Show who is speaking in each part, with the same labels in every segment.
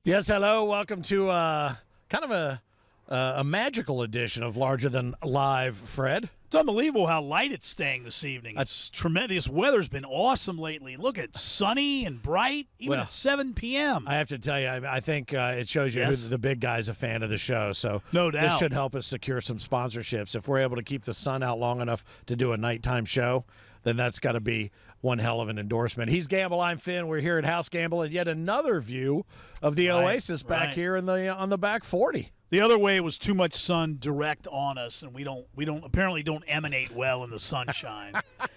Speaker 1: Yes, hello. Welcome to kind of a magical edition of Larger Than Live, Fred.
Speaker 2: It's unbelievable how light it's staying this evening. It's tremendous. Weather's been awesome lately. Look, it's sunny and bright, even at 7 p.m.
Speaker 1: I have to tell you, I think it shows you who the big guy's a fan of the show. So
Speaker 2: no doubt.
Speaker 1: This should help us secure some sponsorships. If we're able to keep the sun out long enough to do a nighttime show, then that's got to be one hell of an endorsement. He's Gamble, I'm Finn. We're here at House Gamble, and yet another view of the Oasis back here in the on the back 40.
Speaker 2: The other way, it was too much sun direct on us, and we don't apparently don't emanate well in the sunshine,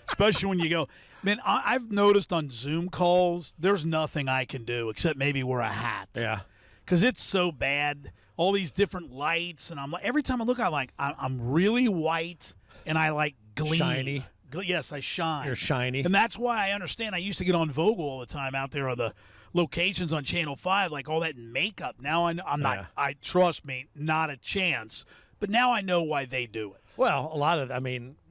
Speaker 2: especially when you go. Man, I've noticed on Zoom calls, there's nothing I can do except maybe wear a hat.
Speaker 1: Yeah,
Speaker 2: because it's so bad. All these different lights, and I'm like, every time I look, I'm really white, and I like gleam.
Speaker 1: Shiny.
Speaker 2: Yes, I shine.
Speaker 1: You're shiny.
Speaker 2: And that's why I understand. I used to get on Vogel all the time out there on the locations on Channel 5, like all that makeup. Now I'm not, trust me, not a chance. But now I know why they do it.
Speaker 1: Well,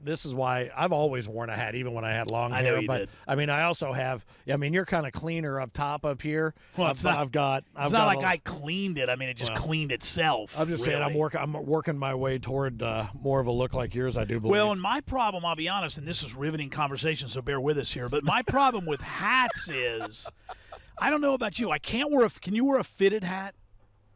Speaker 1: this is why I've always worn a hat, even when I had long hair.
Speaker 2: I know you
Speaker 1: but
Speaker 2: did.
Speaker 1: I also have. You're kind of cleaner up top up here.
Speaker 2: Well,
Speaker 1: it's not
Speaker 2: like I cleaned it. It just cleaned itself.
Speaker 1: I'm just saying I'm working my way toward more of a look like yours, I do believe.
Speaker 2: Well, and my problem, I'll be honest, and this is riveting conversation, so bear with us here. But my problem with hats is, I don't know about you. Can you wear a fitted hat?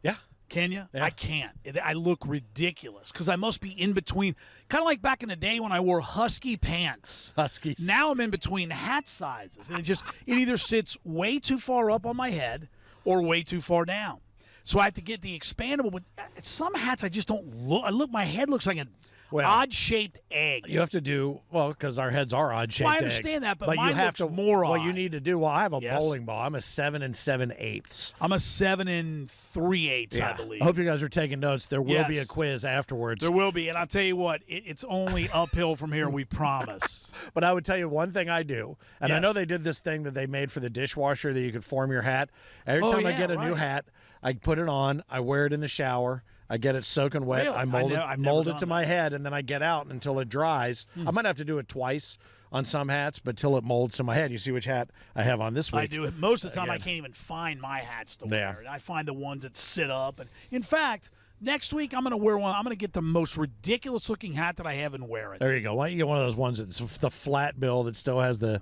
Speaker 1: Yeah.
Speaker 2: Can you?
Speaker 1: Yeah.
Speaker 2: I can't. I look ridiculous because I must be in between. Kind of like back in the day when I wore husky pants.
Speaker 1: Huskies.
Speaker 2: Now I'm in between hat sizes. And it either sits way too far up on my head or way too far down. So I have to get the expandable. But some hats I just don't look. My head looks like an odd-shaped egg.
Speaker 1: You have to do, because our heads are odd-shaped eggs.
Speaker 2: I understand that, but mine
Speaker 1: you have
Speaker 2: looks more odd.
Speaker 1: What you need to do, I have a bowling ball. I'm a 7 7/8.
Speaker 2: I'm a 7 3/8, I believe.
Speaker 1: I hope you guys are taking notes. There will be a quiz afterwards.
Speaker 2: There will be, and I'll tell you what, it's only uphill from here, we promise.
Speaker 1: But I would tell you one thing I do, and I know they did this thing that they made for the dishwasher that you could form your hat. Every time I get a new hat, I put it on, I wear it in the shower, I get it soaking wet.
Speaker 2: Really?
Speaker 1: I mold it to my head, and then I get out until it dries. I might have to do it twice on some hats, but till it molds to my head. You see which hat I have on this week?
Speaker 2: I do. Most of the time, I can't even find my hats to wear. I find the ones that sit up. And in fact, next week I'm going to wear one. I'm going to get the most ridiculous-looking hat that I have and wear it.
Speaker 1: There you go. Why don't you get one of those ones that's the flat bill that still has the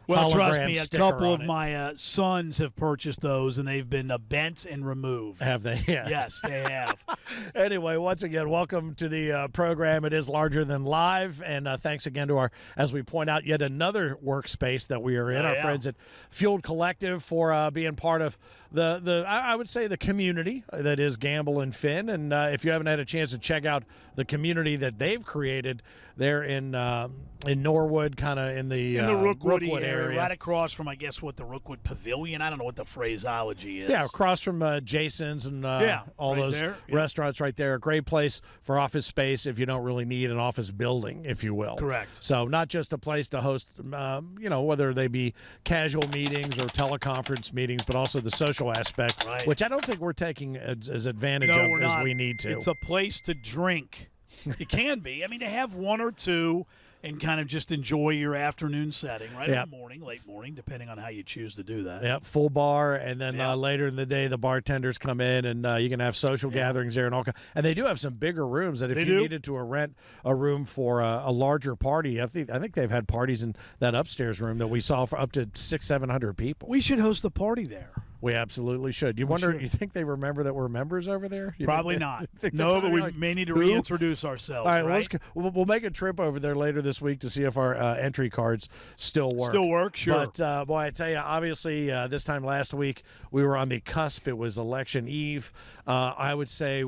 Speaker 2: well, trust me, a couple of
Speaker 1: it.
Speaker 2: my sons have purchased those, and they've been bent and removed.
Speaker 1: Have they? Yeah.
Speaker 2: Yes, they have.
Speaker 1: Anyway, once again, welcome to the program. It is Larger Than Live, and thanks again to as we point out, yet another workspace that we are in. Our friends at Fueled Collective for being part of I would say the community that is Gamble and Finn. And if you haven't had a chance to check out the community that they've created there in Norwood, kind of in the
Speaker 2: Rookwood area, right across from, I guess, the Rookwood Pavilion. I don't know what the phraseology is.
Speaker 1: Yeah, across from Jason's and all those restaurants right there. A great place for office space if you don't really need an office building, if you will.
Speaker 2: Correct.
Speaker 1: So not just a place to host, whether they be casual meetings or teleconference meetings, but also the social aspect, which I don't think we're taking as advantage of as we need to.
Speaker 2: It's a place to drink. It can be. To have one or two and kind of just enjoy your afternoon setting, right? In the morning, late morning, depending on how you choose to do that.
Speaker 1: Yep, full bar, and then later in the day, the bartenders come in, and you can have social gatherings there and all. And they do have some bigger rooms that if you needed to rent a room for a larger party, I think they've had parties in that upstairs room that we saw for up to 600-700 people.
Speaker 2: We should host a party there.
Speaker 1: We absolutely should. You think they remember that we're members over there?
Speaker 2: Probably not. No, but we may need to reintroduce ourselves.
Speaker 1: All right, we'll make a trip over there later this week to see if our entry cards still work.
Speaker 2: Still work, sure.
Speaker 1: But, boy, I tell you, obviously, this time last week, we were on the cusp. It was election eve. I would say,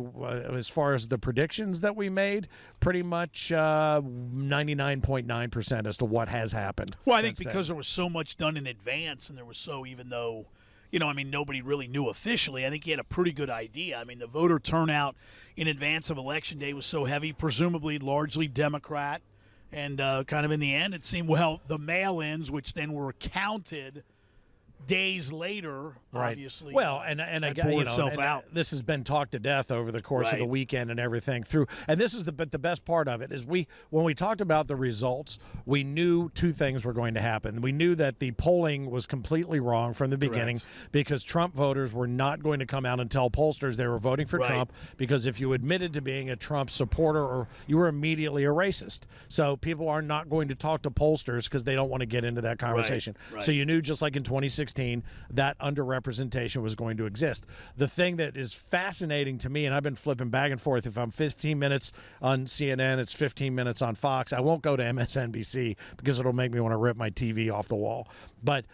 Speaker 1: as far as the predictions that we made, pretty much 99.9% as to what has happened.
Speaker 2: Well, I think because there was so much done in advance, and there was even though – nobody really knew officially. I think he had a pretty good idea. The voter turnout in advance of Election Day was so heavy, presumably largely Democrat. And kind of in the end, it seemed, the mail-ins, which then were counted days later, obviously.
Speaker 1: Well, and again, this has been talked to death over the course of the weekend and everything through. And this is the best part of it is when we talked about the results, we knew two things were going to happen. We knew that the polling was completely wrong from the beginning because Trump voters were not going to come out and tell pollsters they were voting for Trump, because if you admitted to being a Trump supporter, or you were immediately a racist. So people are not going to talk to pollsters because they don't want to get into that conversation. So you knew, just like in 2016, that underrepresentation was going to exist. The thing that is fascinating to me, and I've been flipping back and forth, if I'm 15 minutes on CNN, it's 15 minutes on Fox. I won't go to MSNBC because it'll make me want to rip my TV off the wall. But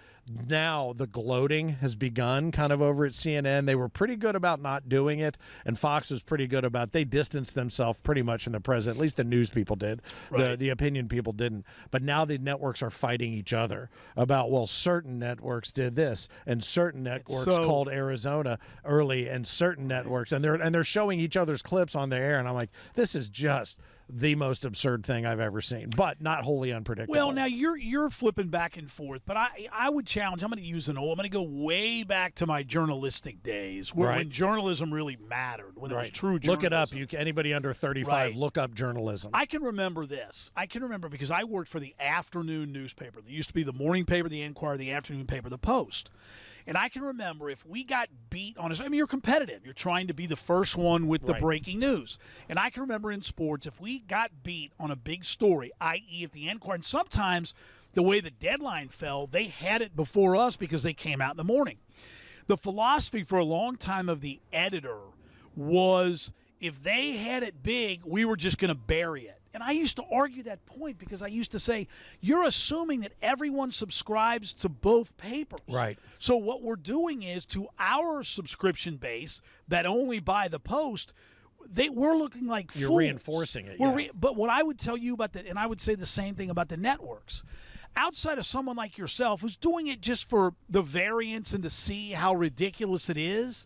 Speaker 1: now the gloating has begun kind of over at CNN. They were pretty good about not doing it, and Fox was pretty good about, they distanced themselves pretty much from the president. At least the news people did. The opinion people didn't. But now the networks are fighting each other about, well, certain networks did this, and certain networks called Arizona early, and certain networks, and they're showing each other's clips on the air, and I'm like, this is just the most absurd thing I've ever seen, but not wholly unpredictable.
Speaker 2: Well, now you're flipping back and forth, but I would challenge. I'm going to use I'm going to go way back to my journalistic days, when journalism really mattered, when it was true journalism.
Speaker 1: Look it up. Anybody under 35, look up journalism.
Speaker 2: I can remember this. I can remember because I worked for the afternoon newspaper. There used to be the morning paper, the Enquirer, the afternoon paper, the Post. And I can remember if we got beat on you're competitive. You're trying to be the first one with the breaking news. And I can remember in sports, if we got beat on a big story, i.e. if the Enquirer, and sometimes the way the deadline fell, they had it before us because they came out in the morning. The philosophy for a long time of the editor was if they had it big, we were just going to bury it. And I used to argue that point because I used to say, you're assuming that everyone subscribes to both papers.
Speaker 1: Right.
Speaker 2: So what we're doing is, to our subscription base that only buy the Post, we're looking like fools.
Speaker 1: You're reinforcing it.
Speaker 2: But what I would tell you about and I would say the same thing about the networks, outside of someone like yourself who's doing it just for the variance and to see how ridiculous it is,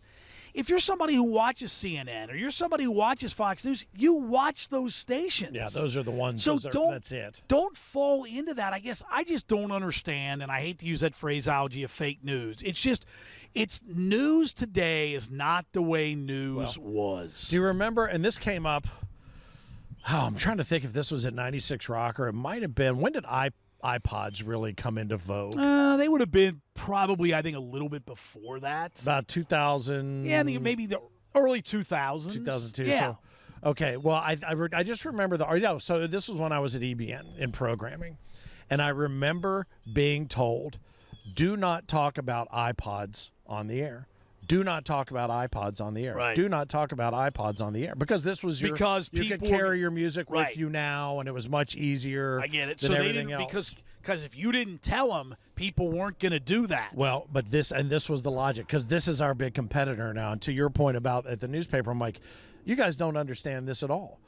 Speaker 2: if you're somebody who watches CNN or you're somebody who watches Fox News, you watch those stations.
Speaker 1: Yeah, those are the ones.
Speaker 2: So
Speaker 1: that's it.
Speaker 2: Don't fall into that. I guess I just don't understand, and I hate to use that phraseology of fake news. It's just, news today is not the way news was.
Speaker 1: Do you remember, and this came up, I'm trying to think if this was at 96 Rock, or it might have been, when did iPods really come into vogue?
Speaker 2: They would have been probably, I think, a little bit before that.
Speaker 1: About 2000.
Speaker 2: Yeah, I think maybe the early 2000s.
Speaker 1: 2002.
Speaker 2: Yeah.
Speaker 1: So, okay. Well, I just remember so this was when I was at EBN in programming, and I remember being told, do not talk about iPods on the air. Do not talk about iPods on the air.
Speaker 2: Right.
Speaker 1: Do not talk about iPods on the air, because this was you could carry your music with you now, and it was much easier.
Speaker 2: I get it.
Speaker 1: Than
Speaker 2: so
Speaker 1: everything
Speaker 2: they didn't
Speaker 1: else.
Speaker 2: because if you didn't tell them, people weren't going to do that.
Speaker 1: Well, but this was the logic, because this is our big competitor now. And to your point about at the newspaper, I'm like, you guys don't understand this at all.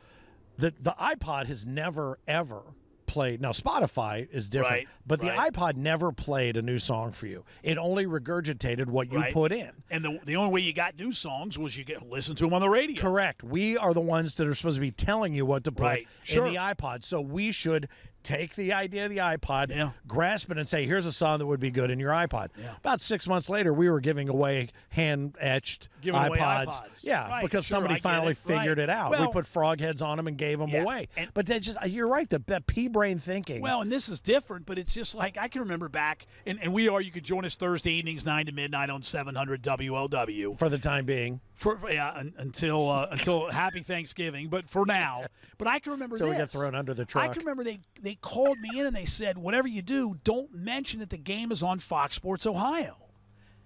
Speaker 1: The iPod has never ever played. Now Spotify is different, but the iPod never played a new song for you. It only regurgitated what you put in.
Speaker 2: And the only way you got new songs was you listen to them on the radio.
Speaker 1: Correct. We are the ones that are supposed to be telling you what to put in the iPod. So we should take the idea of the iPod, grasp it, and say, here's a song that would be good in your iPod. Yeah. About 6 months later, we were giving away hand-etched iPods. Yeah, because somebody finally figured it out. We put frog heads on them and gave them away. But that's just, you're right, that pea-brain thinking.
Speaker 2: Well, and this is different, but it's just like, I can remember back, and you could join us Thursday evenings, 9 to midnight on 700 WLW.
Speaker 1: For the time being.
Speaker 2: Until Happy Thanksgiving, but for now. But I can remember
Speaker 1: until we get thrown under the truck.
Speaker 2: I can remember they called me in and they said, whatever you do, don't mention that the game is on Fox Sports Ohio.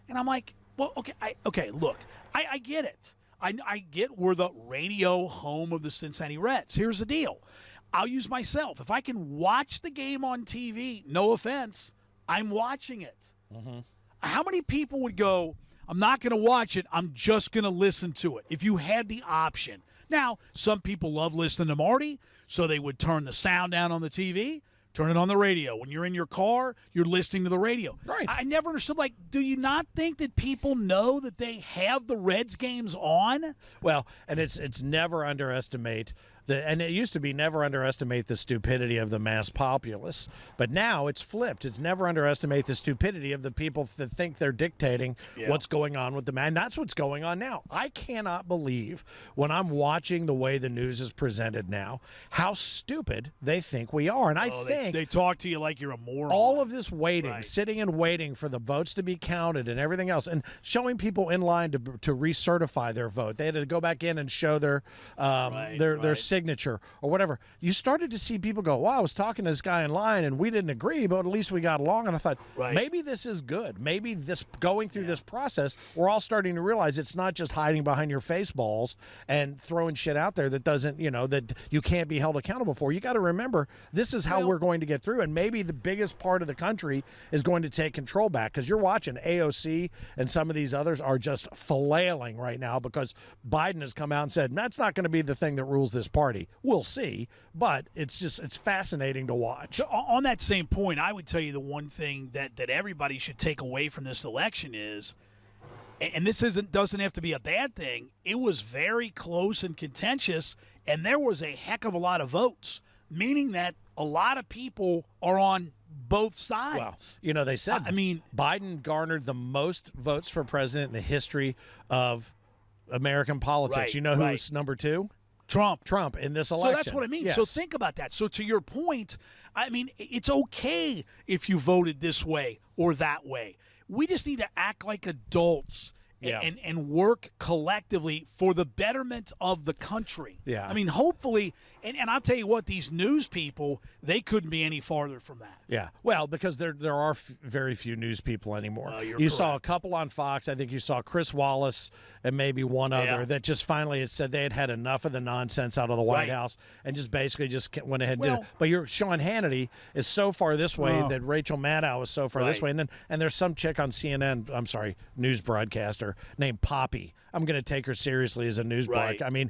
Speaker 2: And I'm like, well, okay, look, I get it. I get we're the radio home of the Cincinnati Reds. Here's the deal. I'll use myself. If I can watch the game on TV, no offense, I'm watching it. Mm-hmm. How many people would go, I'm not going to watch it, I'm just going to listen to it, if you had the option? Now, some people love listening to Marty, so they would turn the sound down on the TV, turn it on the radio. When you're in your car, you're listening to the radio.
Speaker 1: Right.
Speaker 2: I never understood, do you not think that people know that they have the Reds games on?
Speaker 1: Well, and it's never underestimate And it used to be never underestimate the stupidity of the mass populace, but now it's flipped. It's never underestimate the stupidity of the people that think they're dictating what's going on with the man. That's what's going on now. I cannot believe when I'm watching the way the news is presented now, how stupid they think we are. And I think
Speaker 2: they talk to you like you're a moron.
Speaker 1: All of this waiting, sitting and waiting for the votes to be counted and everything else, and showing people in line to recertify their vote. They had to go back in and show their signature or whatever. You started to see people go, wow, I was talking to this guy in line and we didn't agree, but at least we got along. And I thought, maybe this is good. Maybe this going through this process, we're all starting to realize it's not just hiding behind your face balls and throwing shit out there that doesn't, that you can't be held accountable for. You got to remember, this is how we're going to get through. And maybe the biggest part of the country is going to take control back, because you're watching AOC and some of these others are just flailing right now because Biden has come out and said, that's not going to be the thing that rules this party. We'll see, but it's fascinating to watch.
Speaker 2: So on that same point, I would tell you the one thing that everybody should take away from this election is, and this doesn't have to be a bad thing, it was very close and contentious, and there was a heck of a lot of votes, meaning that a lot of people are on both sides.
Speaker 1: Well, they said, Biden garnered the most votes for president in the history of American politics. Who's number 2? Trump in this election.
Speaker 2: So that's what I mean.
Speaker 1: Yes.
Speaker 2: So think about that. So to your point, it's okay if you voted this way or that way. We just need to act like adults and work collectively for the betterment of the country.
Speaker 1: Yeah.
Speaker 2: Hopefully, and I'll tell you what, these news people, they couldn't be any farther from that.
Speaker 1: Yeah. Well, because there are very few news people anymore. You saw a couple on Fox. I think you saw Chris Wallace and maybe one other that just finally had said they had enough of the nonsense out of the White House and just basically went ahead and did it. But Sean Hannity is so far this way that Rachel Maddow is so far this way. And there's some chick on CNN, news broadcaster named Poppy. I'm going to take her seriously as a news broadcaster.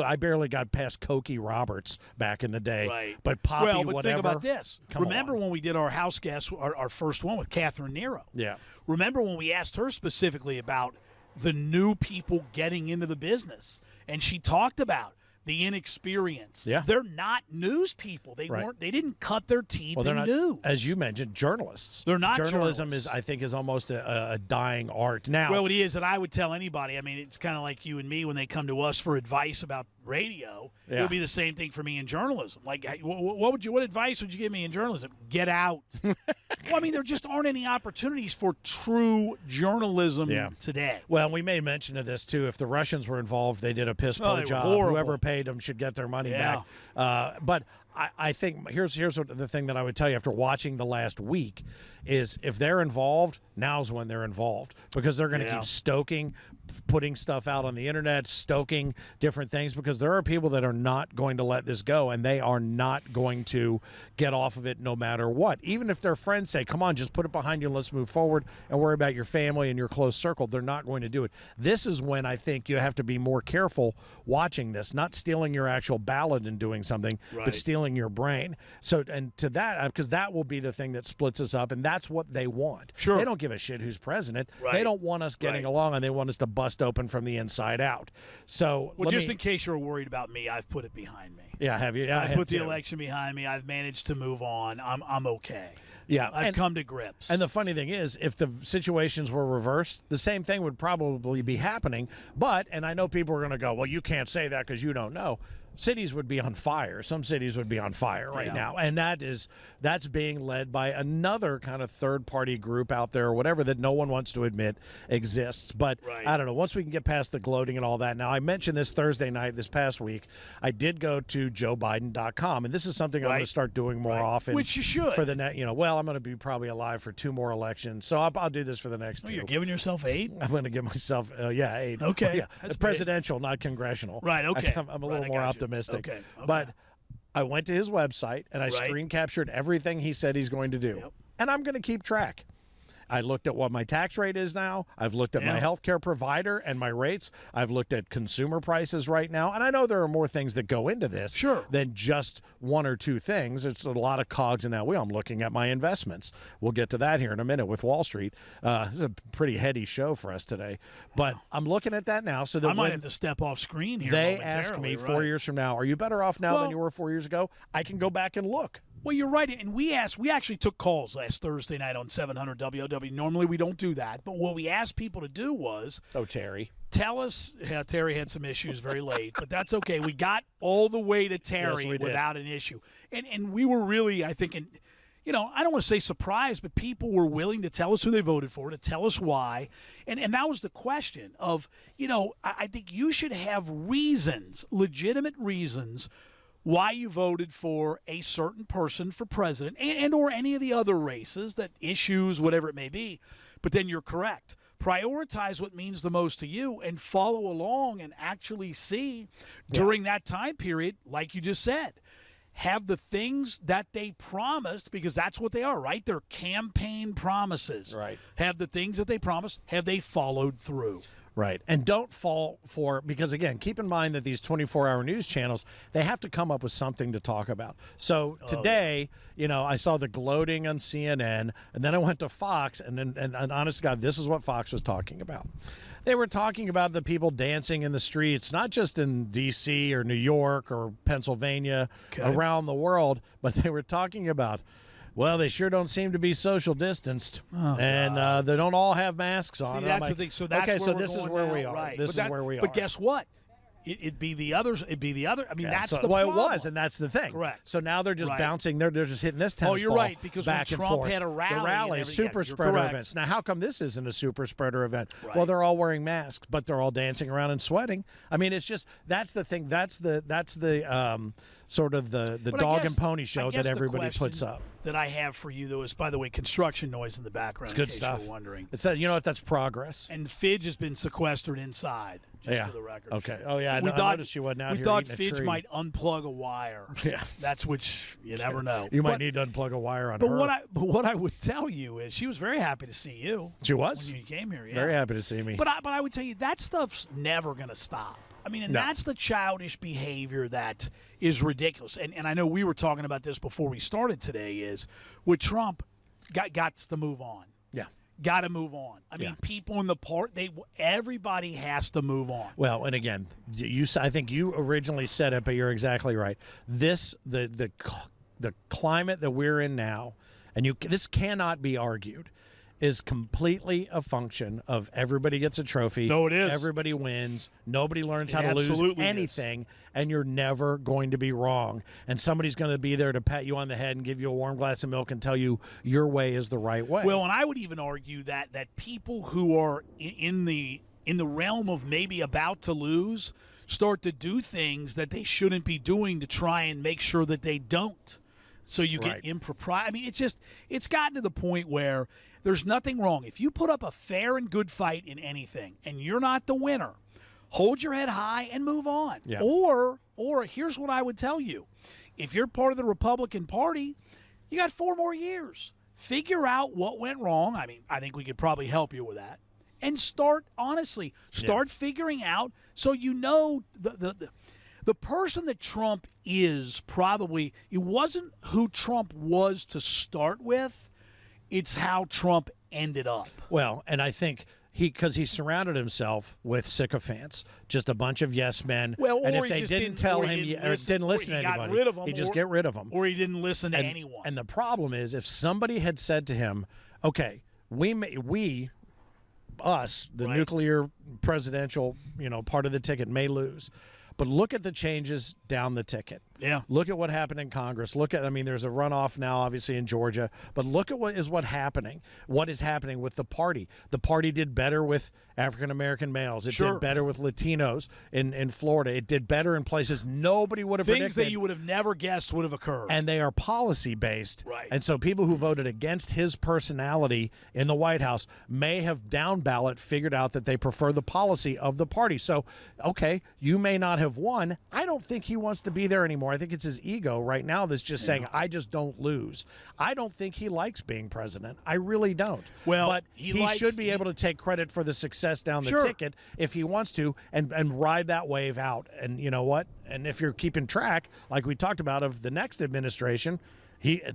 Speaker 1: I barely got past Cokie Roberts back in the day.
Speaker 2: Right.
Speaker 1: But Poppy,
Speaker 2: but think about this. Remember when we did our house guest, our first one with Catherine Nero?
Speaker 1: Yeah.
Speaker 2: Remember when we asked her specifically about the new people getting into the business, and she talked about the inexperience.
Speaker 1: Yeah.
Speaker 2: They're not news people. They weren't. They didn't cut their teeth
Speaker 1: they're not,
Speaker 2: news.
Speaker 1: as you mentioned, journalists.
Speaker 2: They're not
Speaker 1: Journalism
Speaker 2: journalists.
Speaker 1: is almost a dying art now.
Speaker 2: Well, it is, and I would tell anybody. It's kind of like you and me when they come to us for advice about radio. It would be the same thing for me in journalism. Like, what advice would you give me in journalism? Get out. Well, there just aren't any opportunities for true journalism today.
Speaker 1: Well, we made mention of this too. If the Russians were involved, they did a piss poor job.
Speaker 2: Horrible.
Speaker 1: Whoever paid them should get their money back. But I think here's the thing that I would tell you after watching the last week is if they're involved, now's when they're involved, because they're going to keep stoking, putting stuff out on the internet, stoking different things, because there are people that are not going to let this go, and they are not going to get off of it no matter what. Even if their friends say, come on, just put it behind you and let's move forward and worry about your family and your close circle, they're not going to do it. This is when I think you have to be more careful watching this, not stealing your actual ballot and doing something, but stealing your brain. So, and to that, because that will be the thing that splits us up, and that's what they want.
Speaker 2: Sure.
Speaker 1: They don't give a shit who's president. They don't want us getting along, and they want us to bust open from the inside out. So,
Speaker 2: in case you're worried about me, I've put it behind me.
Speaker 1: Yeah, have you? Yeah,
Speaker 2: I put the election behind me. I've managed to move on. I'm okay.
Speaker 1: Yeah,
Speaker 2: I've come to grips.
Speaker 1: And the funny thing is, if the situations were reversed, the same thing would probably be happening. But, and I know people are going to go, well, you can't say that because you don't know. Cities would be on fire. Some cities would be on fire right now. And that's being led by another kind of third-party group out there or whatever that no one wants to admit exists. But I don't know. Once we can get past the gloating and all that. Now, I mentioned this Thursday night this past week. I did go to joebiden.com, and this is something I'm going to start doing more often.
Speaker 2: Which you should.
Speaker 1: For the I'm going to be probably alive for 2 more elections. So I'll do this for the next 2.
Speaker 2: You're giving yourself 8?
Speaker 1: I'm going to give myself, 8.
Speaker 2: Okay.
Speaker 1: Yeah, it's presidential, not congressional.
Speaker 2: Right, okay.
Speaker 1: I'm a little more optimistic.
Speaker 2: Okay.
Speaker 1: But I went to his website and I screen captured everything he said he's going to do. And I'm going to keep track. I looked at what my tax rate is now. I've looked at my healthcare provider and my rates. I've looked at consumer prices right now. And I know there are more things that go into this than just one or two things. It's a lot of cogs in that wheel. I'm looking at my investments. We'll get to that here in a minute with Wall Street. This is a pretty heady show for us today. But I'm looking at that now. So that
Speaker 2: I might have to step off screen here.
Speaker 1: They ask me 4 years from now, are you better off now than you were 4 years ago? I can go back and look.
Speaker 2: Well, you're right. And we actually took calls last Thursday night on 700 WOW. Normally we don't do that. But what we asked people to do was.
Speaker 1: Oh, Terry.
Speaker 2: Tell us. Yeah, Terry had some issues very late, but that's okay. We got all the way to Terry without an issue. And we were really, I think, I don't want to say surprised, but people were willing to tell us who they voted for, to tell us why. And that was the question of, I think you should have reasons, legitimate reasons, why you voted for a certain person for president and or any of the other races, that issues, whatever it may be. But then you're correct. Prioritize what means the most to you and follow along and actually see during that time period, like you just said, have the things that they promised, because that's what they are, right? They're campaign promises.
Speaker 1: Right.
Speaker 2: Have the things that they promised, have they followed through?
Speaker 1: Right. And don't fall for, because again, keep in mind that these 24-hour news channels, they have to come up with something to talk about. So today, I saw the gloating on CNN, and then I went to Fox, and honest to God, this is what Fox was talking about. They were talking about the people dancing in the streets, not just in D.C. or New York or Pennsylvania, around the world, but they were talking about, well, they sure don't seem to be social distanced, and they don't all have masks on.
Speaker 2: See, that's the thing. So that's
Speaker 1: okay.
Speaker 2: Where
Speaker 1: So
Speaker 2: we're
Speaker 1: this is
Speaker 2: going
Speaker 1: where
Speaker 2: now.
Speaker 1: we are.
Speaker 2: Right.
Speaker 1: This is where we are.
Speaker 2: But guess what? It'd be the others. It'd be the other. I mean, that's the
Speaker 1: well,
Speaker 2: problem.
Speaker 1: it was, and that's the thing.
Speaker 2: Correct.
Speaker 1: So now they're just bouncing. They're just hitting this tennis
Speaker 2: you're
Speaker 1: ball
Speaker 2: right, because
Speaker 1: back
Speaker 2: when
Speaker 1: and
Speaker 2: Trump
Speaker 1: forth.
Speaker 2: had a rally,
Speaker 1: the rallies, super spreader events. Now, how come this isn't a super spreader event?
Speaker 2: Right.
Speaker 1: Well, they're all wearing masks, but they're all dancing around and sweating. I mean, it's just that's the thing. That's the sort of the dog and pony show that everybody puts up.
Speaker 2: That I have for you, though, is, by the way, construction noise in the background.
Speaker 1: It's good
Speaker 2: in case
Speaker 1: stuff.
Speaker 2: You're wondering.
Speaker 1: It's that's progress.
Speaker 2: And Fidge has been sequestered inside. Just for the record.
Speaker 1: Okay. Oh yeah.
Speaker 2: So
Speaker 1: I noticed she wasn't out here.
Speaker 2: We thought
Speaker 1: eating a
Speaker 2: Fidge
Speaker 1: tree.
Speaker 2: might unplug a wire.
Speaker 1: Yeah.
Speaker 2: That's which you never know.
Speaker 1: You might need to unplug a wire on her.
Speaker 2: But what I would tell you is she was very happy to see you.
Speaker 1: She was.
Speaker 2: When you came here. Yeah.
Speaker 1: Very happy to see me.
Speaker 2: But I would tell you that stuff's never going to stop. I mean, and that's the childish behavior that is ridiculous. And I know we were talking about this before we started today. Is with Trump, got to move on.
Speaker 1: Yeah.
Speaker 2: Got to move on. I mean, people in the everybody has to move on.
Speaker 1: Well, and again, I think you originally said it, but you're exactly right. The climate that we're in now, and this cannot be argued, is completely a function of everybody gets a trophy.
Speaker 2: No, it is.
Speaker 1: Everybody wins. Nobody learns how to lose anything, and you're never going to be wrong. And somebody's going to be there to pat you on the head and give you a warm glass of milk and tell you your way is the right way.
Speaker 2: Well, and I would even argue that people who are in the realm of maybe about to lose start to do things that they shouldn't be doing to try and make sure that they don't. So you get impropriety. I mean, it's gotten to the point where there's nothing wrong. If you put up a fair and good fight in anything and you're not the winner, hold your head high and move on.
Speaker 1: Yeah.
Speaker 2: Or here's what I would tell you. If you're part of the Republican Party, you got 4 more years. Figure out what went wrong. I mean, I think we could probably help you with that. And start figuring out so you know the person that Trump is probably, it wasn't who Trump was to start with. It's how Trump ended up.
Speaker 1: Well, and I think because he surrounded himself with sycophants, just a bunch of yes men.
Speaker 2: Well,
Speaker 1: and
Speaker 2: or
Speaker 1: if they didn't tell him, didn't listen to anybody, he'd just get rid of them.
Speaker 2: Or he didn't listen to anyone.
Speaker 1: And the problem is, if somebody had said to him, okay, us, the nuclear presidential, part of the ticket may lose, but look at the changes down the ticket.
Speaker 2: Yeah.
Speaker 1: Look at what happened in Congress. There's a runoff now, obviously, in Georgia. But look at what is happening. What is happening with the party? The party did better with African-American males. It did better with Latinos in Florida. It did better in places nobody would have predicted.
Speaker 2: Things that you would have never guessed would have occurred.
Speaker 1: And they are policy-based.
Speaker 2: Right.
Speaker 1: And so people who voted against his personality in the White House may have down ballot figured out that they prefer the policy of the party. So, okay, you may not have won. I don't think he wants to be there anymore. anymore. I think it's his ego right now that's just saying, I just don't lose. I don't think he likes being president. I really don't.
Speaker 2: Well,
Speaker 1: but he should be able to take credit for the success down the ticket if he wants to and ride that wave out. And you know what? And if you're keeping track, like we talked about, of the next administration,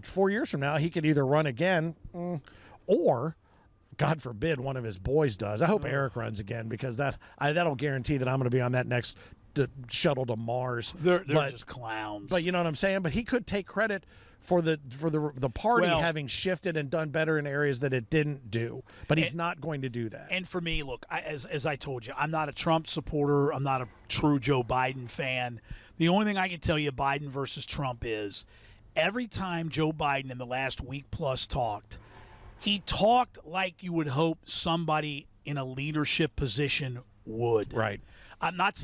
Speaker 1: 4 years from now, he could either run again or, God forbid, one of his boys does. I hope Eric runs again, because that'll guarantee that I'm going to be on that next shuttle to Mars.
Speaker 2: They're just clowns.
Speaker 1: But you know what I'm saying? But he could take credit for the party having shifted and done better in areas that it didn't do. But he's not going to do that.
Speaker 2: And for me, look, as I told you, I'm not a Trump supporter. I'm not a true Joe Biden fan. The only thing I can tell you, Biden versus Trump, is every time Joe Biden in the last week plus talked, he talked like you would hope somebody in a leadership position would.
Speaker 1: Right.
Speaker 2: I'm not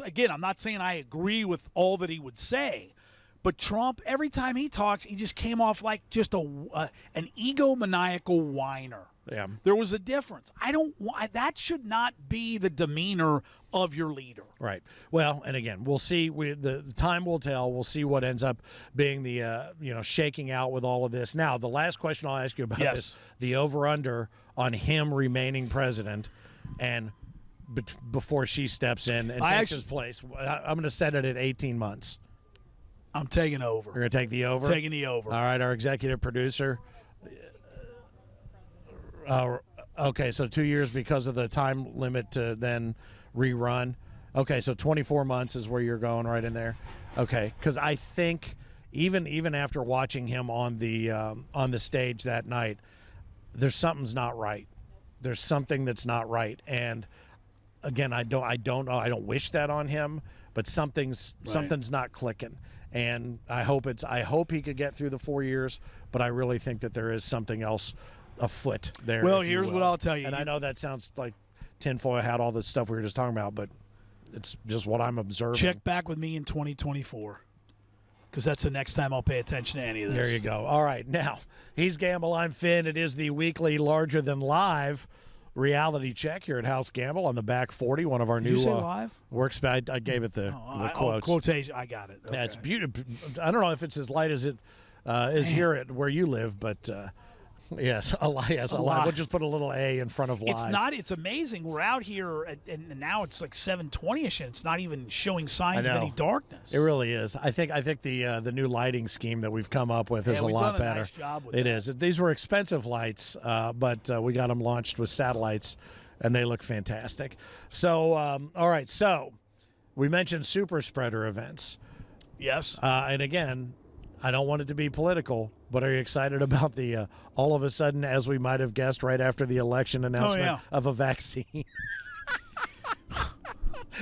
Speaker 2: saying I agree with all that he would say, but Trump, every time he talks, he just came off like just an egomaniacal whiner.
Speaker 1: Yeah.
Speaker 2: There was a difference. That should not be the demeanor of your leader.
Speaker 1: Right. Well, and again, we'll see. The time will tell. We'll see what ends up being the shaking out with all of this. Now, the last question I'll ask you about this: the over/under on him remaining president, and before she steps in and takes his place. I'm going to set it at 18 months.
Speaker 2: I'm taking over.
Speaker 1: You're going to take the over?
Speaker 2: Taking the over.
Speaker 1: All right, our executive producer. Okay, so 2 years because of the time limit to then rerun. Okay, so 24 months is where you're going, right in there. Okay, because I think even after watching him on the stage that night, there's something's not right. There's something that's not right, and again, I don't know. I don't wish that on him, but something's not clicking. And I hope he could get through the 4 years, but I really think that there is something else afoot there.
Speaker 2: Well, here's what I'll tell you.
Speaker 1: And I know that sounds like tinfoil hat, all the stuff we were just talking about, but it's just what I'm observing.
Speaker 2: Check back with me in 2024, because that's the next time I'll pay attention to any of this.
Speaker 1: There you go. All right, now he's Gamble. I'm Finn. It is the weekly Larger Than Live reality check here at House Gamble on the back 40. One of our
Speaker 2: Did
Speaker 1: new
Speaker 2: you say live?
Speaker 1: works. I gave it the quotes.
Speaker 2: Quotation. I got it. Okay.
Speaker 1: Yeah, it's beautiful. I don't know if it's as light as it is here at where you live, but yes, a live. We'll just put a little A in front of live.
Speaker 2: It's not. It's amazing. We're out here, and now it's like 7:20ish, and it's not even showing signs of any darkness.
Speaker 1: It really is. I think the new lighting scheme that we've come up with is a lot better.
Speaker 2: Nice job with
Speaker 1: it is. These were expensive lights, but we got them launched with satellites, and they look fantastic. So, all right. So, we mentioned super spreader events.
Speaker 2: Yes.
Speaker 1: And again, I don't want it to be political, but are you excited about the all of a sudden, as we might have guessed right after the election announcement of a vaccine?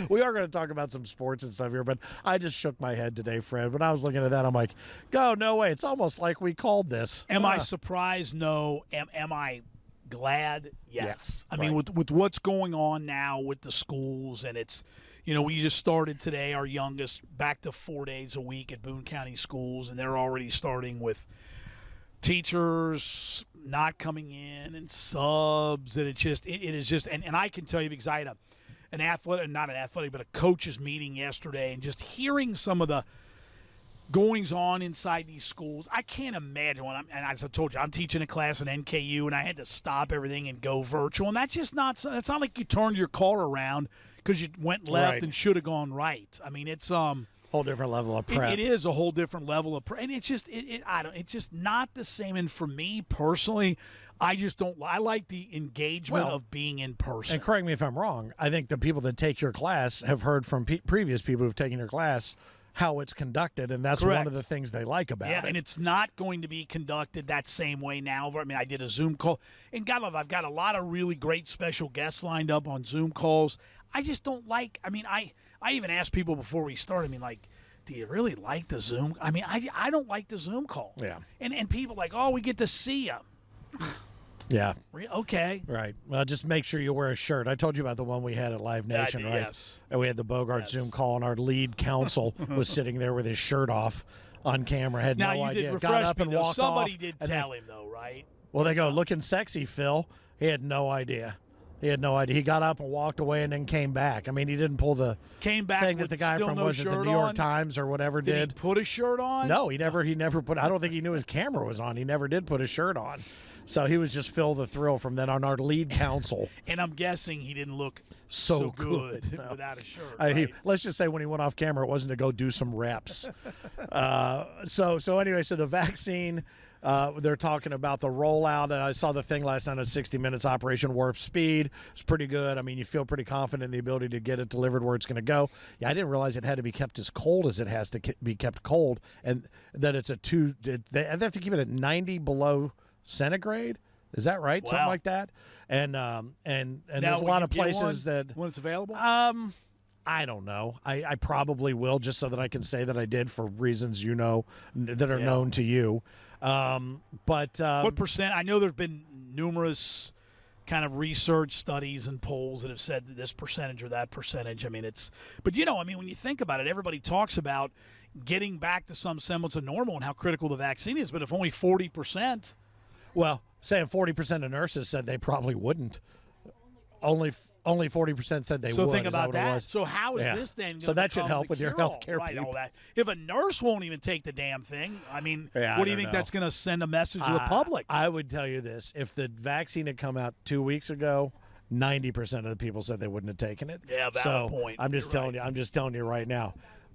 Speaker 1: We are going to talk about some sports and stuff here, but I just shook my head today, Fred. When I was looking at that, I'm like, no way. It's almost like we called this.
Speaker 2: Am I surprised? No. Am I glad? Yes.
Speaker 1: Yeah,
Speaker 2: I mean, with what's going on now with the schools, and it's, we just started today, our youngest, back to 4 days a week at Boone County schools, and they're already starting with teachers not coming in and subs, and it is just, and I can tell you, because I had not an athletic, but a coaches meeting yesterday, and just hearing some of the goings on inside these schools, I can't imagine. And as I told you, I'm teaching a class in NKU, and I had to stop everything and go virtual, and that's not like you turned your car around because you went left and should have gone right. I mean, it's
Speaker 1: whole different level of prep.
Speaker 2: It is a whole different level of prep, and it's just it's just not the same. And for me personally, I just don't. I like the engagement of being in person.
Speaker 1: And correct me if I'm wrong. I think the people that take your class have heard from previous people who've taken your class how it's conducted, and that's one of the things they like about it.
Speaker 2: Yeah, and it's not going to be conducted that same way now. I mean, I did a Zoom call, and God love, I've got a lot of really great special guests lined up on Zoom calls. I just don't like. I mean, I even asked people before we started. I mean, like, do you really like the Zoom? I mean, I don't like the Zoom call.
Speaker 1: Yeah.
Speaker 2: And people like, oh, we get to see you.
Speaker 1: Yeah.
Speaker 2: Okay.
Speaker 1: Right. Well, just make sure you wear a shirt. I told you about the one we had at Live Nation, right?
Speaker 2: Yes.
Speaker 1: And we had the Bogart Zoom call, and our lead counsel was sitting there with his shirt off on camera. Had
Speaker 2: now,
Speaker 1: no
Speaker 2: you
Speaker 1: idea.
Speaker 2: Did
Speaker 1: Got
Speaker 2: refresh
Speaker 1: up and
Speaker 2: me, though.
Speaker 1: walked
Speaker 2: Somebody
Speaker 1: off.
Speaker 2: did tell him, though, right?
Speaker 1: Well, they go, looking sexy, Phil. He had no idea. He had no idea. He got up and walked away and then came back. I mean, he didn't pull the
Speaker 2: thing that the guy from
Speaker 1: was it the New York Times or whatever did.
Speaker 2: Did he put a shirt on?
Speaker 1: No, he never put. I don't think he knew his camera was on. He never did put a shirt on. So he was just Phil the Thrill from then on, our lead counsel.
Speaker 2: And I'm guessing he didn't look
Speaker 1: so
Speaker 2: good
Speaker 1: no.
Speaker 2: without a shirt. Right?
Speaker 1: Let's just say when he went off camera, it wasn't to go do some reps. So anyway, so the vaccine, they're talking about the rollout. I saw the thing last night on 60 Minutes, Operation Warp Speed. It's pretty good. I mean, you feel pretty confident in the ability to get it delivered where it's going to go. Yeah, I didn't realize it had to be kept as cold as it has to be kept cold, and that it's they have to keep it at 90 below centigrade. Is that right?
Speaker 2: Wow.
Speaker 1: Something like that. And there's a lot of places that
Speaker 2: when it's available.
Speaker 1: I don't know. I probably will, just so that I can say that I did for reasons that are known to you. But
Speaker 2: what percent? I know there's been numerous kind of research studies and polls that have said that this percentage or that percentage. I mean, but when you think about it, everybody talks about getting back to some semblance of normal and how critical the vaccine is. But if only 40%.
Speaker 1: Well, saying 40% of nurses said they probably wouldn't. Only 40% said they would.
Speaker 2: So think about
Speaker 1: that.
Speaker 2: that. So how is this then?
Speaker 1: So that should help with your healthcare people.
Speaker 2: All that. If a nurse won't even take the damn thing, I mean, what do you think that's going to send a message to the public?
Speaker 1: I would tell you this: if the vaccine had come out 2 weeks ago, 90% of the people said they wouldn't have taken it.
Speaker 2: Yeah, valid point.
Speaker 1: I'm just telling you. I'm just telling you right now.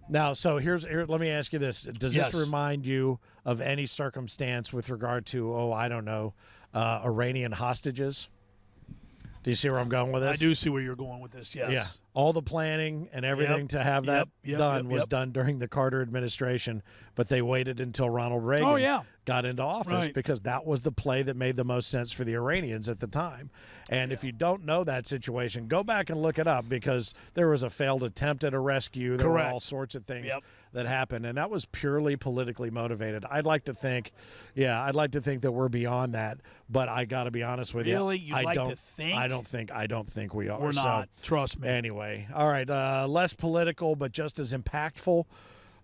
Speaker 1: Now, so here. Let me ask you this: does this remind you of any circumstance with regard to, I don't know, Iranian hostages? Do you see where I'm going with this?
Speaker 2: I do see where you're going with this, yes.
Speaker 1: Yeah. All the planning and everything to have that done was done during the Carter administration, but they waited until Ronald Reagan got into office because that was the play that made the most sense for the Iranians at the time. And if you don't know that situation, go back and look it up, because there was a failed attempt at a rescue. There were all sorts of things that happened, and that was purely politically motivated. I'd like to think that we're beyond that, but I got to be honest with you.
Speaker 2: Really? You'd like to think?
Speaker 1: I don't think we are.
Speaker 2: We're not. Trust me.
Speaker 1: Anyway, all right. Less political, but just as impactful.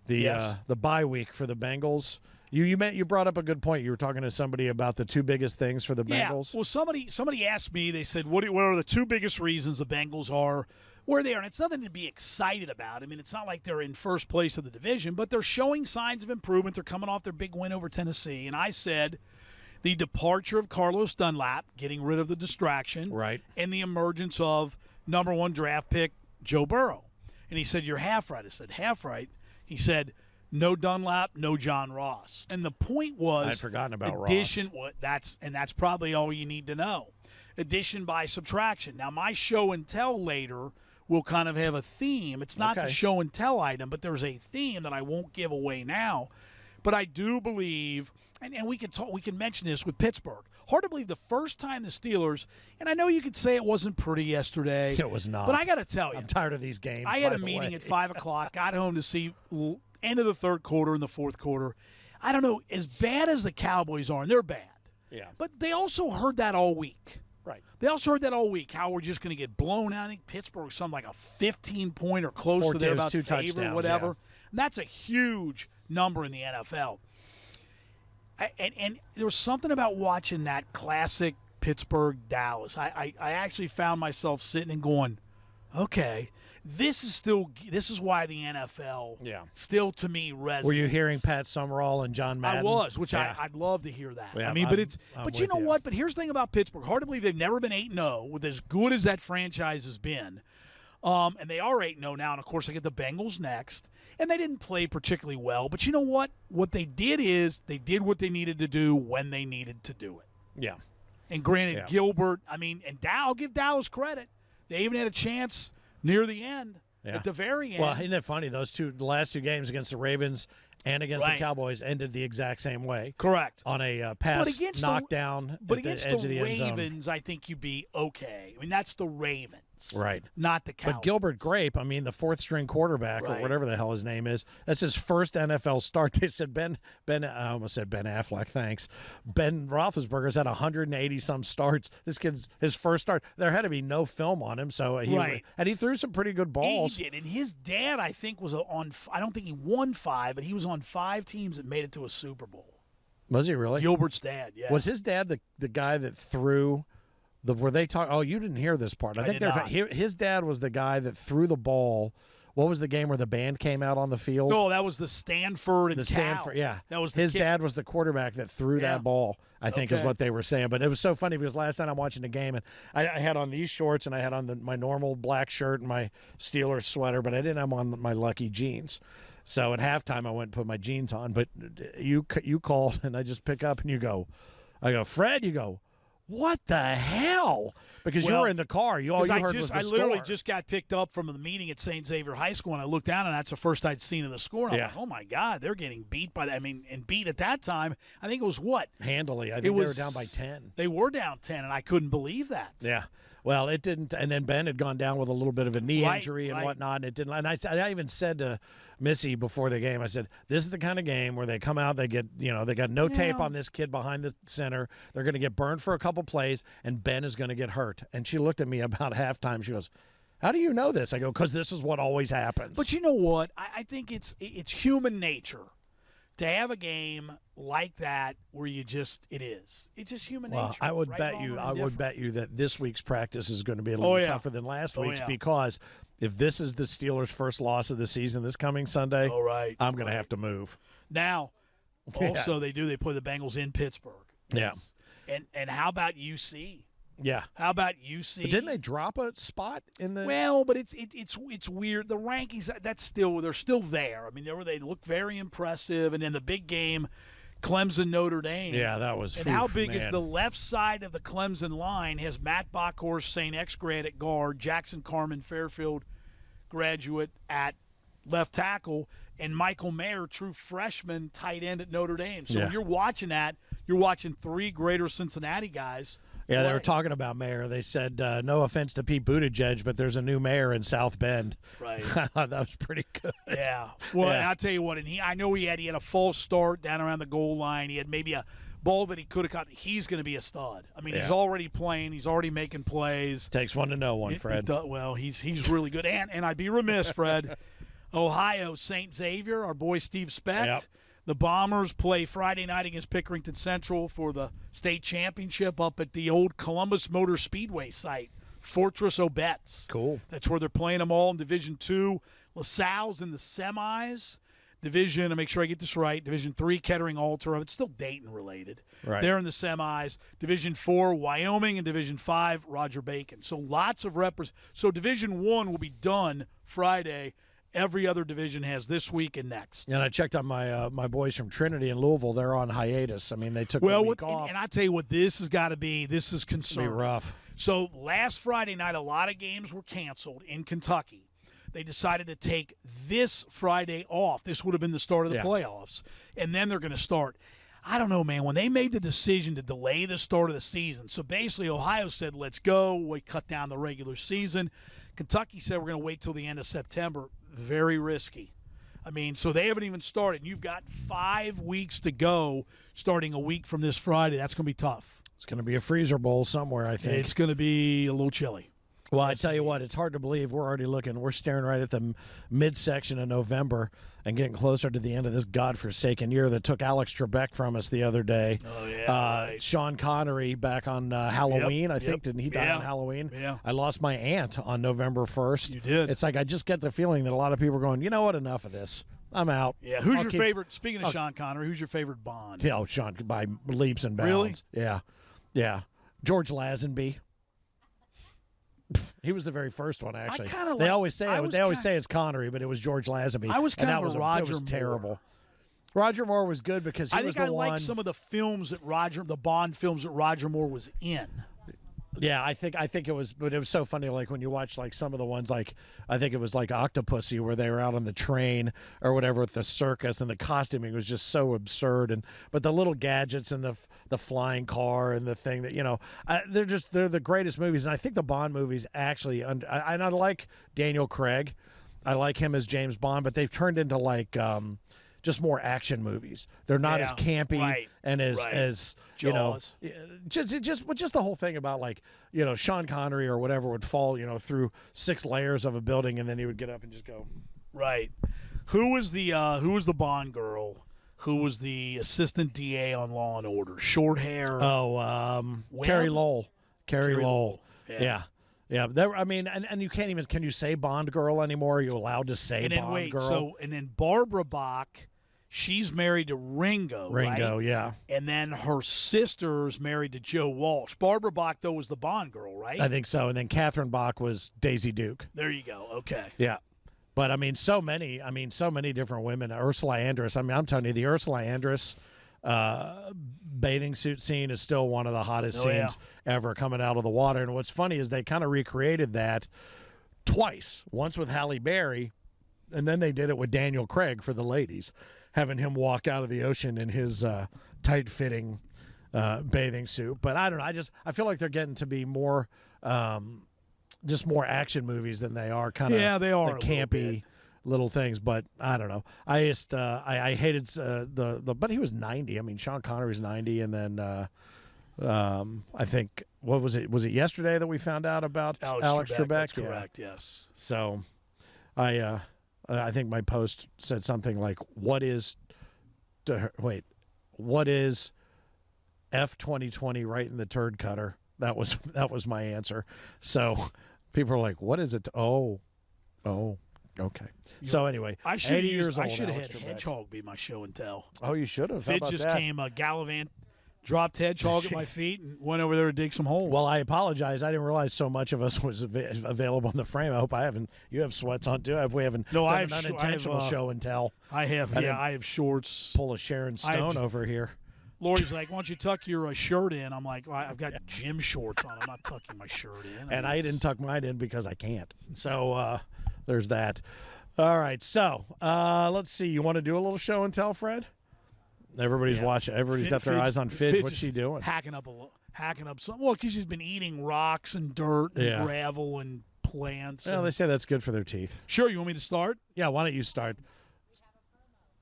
Speaker 1: The bye week for the Bengals. You brought up a good point. You were talking to somebody about the two biggest things for the Bengals.
Speaker 2: Well, somebody asked me. They said, "What are the two biggest reasons the Bengals are where they are?" And it's nothing to be excited about. I mean, it's not like they're in first place of the division, but they're showing signs of improvement. They're coming off their big win over Tennessee, and I said, the departure of Carlos Dunlap, getting rid of the distraction,
Speaker 1: right,
Speaker 2: and the emergence of number 1 draft pick Joe Burrow. And he said, "You're half right." I said, "Half right." He said, "No Dunlap, no John Ross." And the point was,
Speaker 1: I'd forgotten about
Speaker 2: addition.
Speaker 1: Ross.
Speaker 2: That's probably all you need to know. Addition by subtraction. Now, my show and tell later will kind of have a theme. It's not the show and tell item, but there's a theme that I won't give away now. But I do believe, and we can mention this with Pittsburgh. Hard to believe the first time the Steelers, and I know you could say it wasn't pretty yesterday.
Speaker 1: It was not.
Speaker 2: But I got to tell you,
Speaker 1: I'm tired of these games.
Speaker 2: I had a meeting at 5 o'clock, got home to see end of the third quarter and the fourth quarter. I don't know, as bad as the Cowboys are, and they're bad.
Speaker 1: Yeah.
Speaker 2: But they also heard that all week.
Speaker 1: Right.
Speaker 2: They also heard that all week, how we're just going to get blown out. I think Pittsburgh something like a 15-point or close to their about favorite, whatever.
Speaker 1: Yeah.
Speaker 2: And that's a huge number in the NFL. And there was something about watching that classic Pittsburgh-Dallas. I actually found myself sitting and going, okay, this is why the NFL still, to me, resonates.
Speaker 1: Were you hearing Pat Summerall and John Madden?
Speaker 2: I was, which I'd love to hear that.
Speaker 1: Yeah,
Speaker 2: I mean, but you know what? But here's the thing about Pittsburgh. Hard to believe they've never been 8-0 with as good as that franchise has been. And they are 8-0 now, and of course they get the Bengals next. And they didn't play particularly well. But you know what? What they did is they did what they needed to do when they needed to do it.
Speaker 1: Yeah.
Speaker 2: And granted, Gilbert, and I'll give Dallas credit. They even had a chance near the end, at the very end.
Speaker 1: Well, isn't it funny? The last two games against the Ravens and against the Cowboys ended the exact same way.
Speaker 2: Correct.
Speaker 1: On a pass knockdown at the edge of the end zone.
Speaker 2: Ravens, I think you'd be okay. I mean, that's the Ravens.
Speaker 1: Right.
Speaker 2: Not the Cowboys.
Speaker 1: But Gilbert Grape, the fourth-string quarterback or whatever the hell his name is, that's his first NFL start. They said I almost said Ben Affleck, thanks. Ben Roethlisberger's had 180-some starts. This kid's his first start. There had to be no film on him, so he threw some pretty good balls.
Speaker 2: He did, and his dad, I think, was on – I don't think he won 5, but he was on 5 teams that made it to a Super Bowl.
Speaker 1: Was he really?
Speaker 2: Gilbert's dad, yeah.
Speaker 1: Was his dad the guy that threw Were they talk? Oh, you didn't hear this part. I think
Speaker 2: did not.
Speaker 1: His dad was the guy that threw the ball. What was the game where the band came out on the field?
Speaker 2: No, that was the Stanford and
Speaker 1: the Stanford. Yeah,
Speaker 2: that was
Speaker 1: his dad was the quarterback that threw that ball. I think is what they were saying. But it was so funny because last night I'm watching the game and I had on these shorts and I had on my normal black shirt and my Steelers sweater, but I didn't have on my lucky jeans. So at halftime I went and put my jeans on. But you called and I just pick up and I go, Fred. You go, what the hell? Because you were in the car. All you heard was the score.
Speaker 2: I literally just got picked up from the meeting at St. Xavier High School, and I looked down, and that's the first I'd seen of the score. And I'm like, oh, my God, they're getting beat by that. I mean, and beat at that time, I think it was what?
Speaker 1: Handily. I think they were down by 10.
Speaker 2: They were down 10, and I couldn't believe that.
Speaker 1: Yeah. Well, it didn't. And then Ben had gone down with a little bit of a knee injury and whatnot, and it didn't. And I even said to Missy before the game, I said, this is the kind of game where they come out, they get, they got no tape on this kid behind the center. They're going to get burned for a couple plays, and Ben is going to get hurt. And she looked at me about halftime. She goes, how do you know this? I go, because this is what always happens.
Speaker 2: But you know what? I think it's human nature to have a game like that where it's just human nature.
Speaker 1: I would bet you that this week's practice is going to be a little tougher than last week's because if this is the Steelers' first loss of the season this coming Sunday, I'm going to have to move.
Speaker 2: Now, also they play the Bengals in Pittsburgh.
Speaker 1: Yes.
Speaker 2: Yeah. And how about UC?
Speaker 1: Yeah.
Speaker 2: How about UC?
Speaker 1: But didn't they drop a spot in the?
Speaker 2: Well, but it's weird. The rankings they're still there. I mean, they look very impressive. And then the big game, Clemson Notre Dame.
Speaker 1: Yeah, that was.
Speaker 2: And how big is the left side of the Clemson line? Has Matt Bockhorst, St. X grad at guard, Jackson Carmen Fairfield graduate at left tackle, and Michael Mayer, true freshman tight end at Notre Dame. So when you're watching that, you're watching three Greater Cincinnati guys.
Speaker 1: Yeah, they were talking about Mayer. They said, no offense to Pete Buttigieg, but there's a new mayor in South Bend.
Speaker 2: Right.
Speaker 1: I thought that was pretty good.
Speaker 2: Yeah. Well, and I'll tell you what, I know he had a false start down around the goal line. He had maybe a ball that he could have caught. He's going to be a stud. I mean, he's already playing. He's already making plays.
Speaker 1: Takes one to know one, Fred.
Speaker 2: Well, he's really good. And I'd be remiss, Fred, Ohio, St. Xavier, our boy Steve Specht.
Speaker 1: Yep.
Speaker 2: The Bombers play Friday night against Pickerington Central for the state championship up at the old Columbus Motor Speedway site, Fortress Obetz.
Speaker 1: Cool.
Speaker 2: That's where they're playing them all in Division II. LaSalle's in the semis. Division, to make sure I get this right, Division III, Kettering Alter. It's still Dayton related.
Speaker 1: Right.
Speaker 2: They're in the semis. Division IV, Wyoming, and Division V, Roger Bacon. So lots of So Division I will be done Friday. Every other division has this week and next.
Speaker 1: And I checked on my boys from Trinity and Louisville. They're on hiatus. I mean, they took a week off.
Speaker 2: And I tell you what, this has got to be. This is concerning.
Speaker 1: Be rough.
Speaker 2: So last Friday night, a lot of games were canceled in Kentucky. They decided to take this Friday off. This would have been the start of the playoffs, and then they're going to start. I don't know, man. When they made the decision to delay the start of the season, so basically Ohio said, "Let's go." We cut down the regular season. Kentucky said, "We're going to wait till the end of September." Very risky. I mean, so they haven't even started. You've got 5 weeks to go starting a week from this Friday. That's going to be tough.
Speaker 1: It's going to be a freezer bowl somewhere, I think.
Speaker 2: It's going to be a little chilly.
Speaker 1: Well, I tell you what, it's hard to believe we're already looking. We're staring right at the midsection of November and getting closer to the end of this godforsaken year that took Alex Trebek from us the other day.
Speaker 2: Oh, yeah.
Speaker 1: Sean Connery back on Halloween, I think. Didn't he die on Halloween?
Speaker 2: Yeah.
Speaker 1: I lost my aunt on November 1st.
Speaker 2: You did.
Speaker 1: It's like I just get the feeling that a lot of people are going, you know what, enough of this. I'm out.
Speaker 2: Yeah. Who's your favorite? Speaking of Sean Connery, who's your favorite Bond?
Speaker 1: Yeah, Sean by leaps and bounds.
Speaker 2: Really?
Speaker 1: Yeah. Yeah. George Lazenby. He was the very first one, actually. They always say it's Connery, but it was George Lazenby.
Speaker 2: I was kind of
Speaker 1: a
Speaker 2: Roger
Speaker 1: It was
Speaker 2: Moore.
Speaker 1: terrible. Roger Moore was good because he was the one.
Speaker 2: I liked some of the films that the Bond films that Roger Moore was in.
Speaker 1: Yeah, I think it was, but it was so funny. Like when you watch like some of the ones, like I think it was like Octopussy, where they were out on the train or whatever with the circus, and the costuming was just so absurd. But the little gadgets and the flying car and the thing that they're the greatest movies. And I think the Bond movies actually, and I like Daniel Craig, I like him as James Bond, but they've turned into like. Just more action movies. They're not as campy and as
Speaker 2: Jaws.
Speaker 1: just the whole thing about like Sean Connery or whatever would fall through 6 layers of a building and then he would get up and just go.
Speaker 2: Right. Who was the Bond girl? Who was the assistant DA on Law and Order? Short hair.
Speaker 1: Carrie Lowell. Carrie Lowell.
Speaker 2: Yeah.
Speaker 1: Yeah. I mean, and you can't even, can you say Bond girl anymore? Are you allowed to say Bond girl?
Speaker 2: And then Barbara Bach, she's married to Ringo,
Speaker 1: Ringo,
Speaker 2: right?
Speaker 1: yeah.
Speaker 2: And then her sister's married to Joe Walsh. Barbara Bach, though, was the Bond girl, right?
Speaker 1: I think so. And then Catherine Bach was Daisy Duke.
Speaker 2: There you go. Okay.
Speaker 1: Yeah. But, I mean, so many different women. Ursula Andress. I mean, I'm telling you, the Ursula Andress bathing suit scene is still one of the hottest scenes ever coming out of the water. And what's funny is they kind of recreated that twice. Once with Halle Berry, and then they did it with Daniel Craig for the ladies, having him walk out of the ocean in his tight-fitting bathing suit. But I don't know. I feel like they're getting to be more just more action movies than they are kind of
Speaker 2: they are
Speaker 1: the campy little things. But I don't know. I just I hated but he was 90. I mean, Sean Connery's 90, and then I think what was it? Was it yesterday that we found out about Alex Trebek?
Speaker 2: That's correct. Yes.
Speaker 1: So I think my post said something like, what is F-2020 right in the turd cutter? That was my answer. So people are like, what is it? Oh, okay. So anyway, 80 years old.
Speaker 2: I should have had Hedgehog be my show and tell.
Speaker 1: Oh, you should have.
Speaker 2: Fidge just came gallivant, dropped Hedgehog at my feet, and went over there to dig some holes.
Speaker 1: Well, I apologize. I didn't realize so much of us was available on the frame. I hope you have sweats on too. We haven't done an unintentional show and tell.
Speaker 2: I have. I have shorts.
Speaker 1: Pull a Sharon Stone over here.
Speaker 2: Lori's like, why don't you tuck your shirt in? I'm like, well, I've got gym shorts on. I'm not tucking my shirt in.
Speaker 1: And I didn't tuck mine in because I can't. So there's that. All right. So let's see. You want to do a little show and tell, Fred? Everybody's watching. Everybody's got their eyes on Fidge. What's she doing?
Speaker 2: Hacking up some. Well, because she's been eating rocks and dirt and gravel and plants.
Speaker 1: Well, they say that's good for their teeth.
Speaker 2: Sure. You want me to start?
Speaker 1: Yeah. Why don't you start?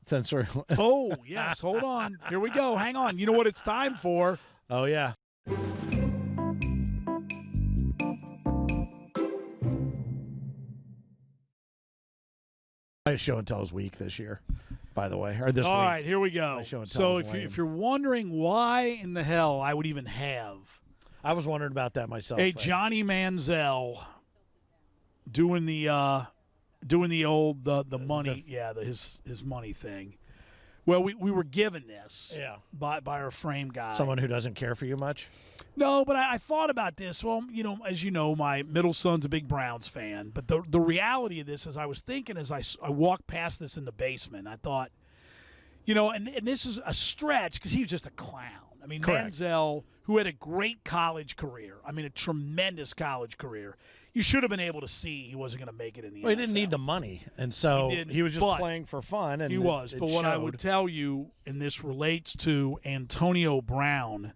Speaker 1: Since we're
Speaker 2: oh, yes. Hold on. Here we go. Hang on. You know what it's time for?
Speaker 1: Oh, yeah. My show and tell is week this year, by the way, or this week.
Speaker 2: All right, here we go. So if you're wondering why in the hell I would even have,
Speaker 1: I was wondering about that myself.
Speaker 2: Hey, Johnny Manziel doing the old money, his money thing. Well, we were given this by our frame guy.
Speaker 1: Someone who doesn't care for you much?
Speaker 2: No, but I thought about this. Well, as you know, my middle son's a big Browns fan. But the reality of this is I was thinking as I walked past this in the basement, I thought, and this is a stretch because he was just a clown. I mean,
Speaker 1: correct.
Speaker 2: Manziel, who had a great college career, a tremendous college career, you should have been able to see he wasn't going to make it in the NFL.
Speaker 1: He didn't need the money, and so he was just playing for fun. And
Speaker 2: he was. But what I would tell you, and this relates to Antonio Brown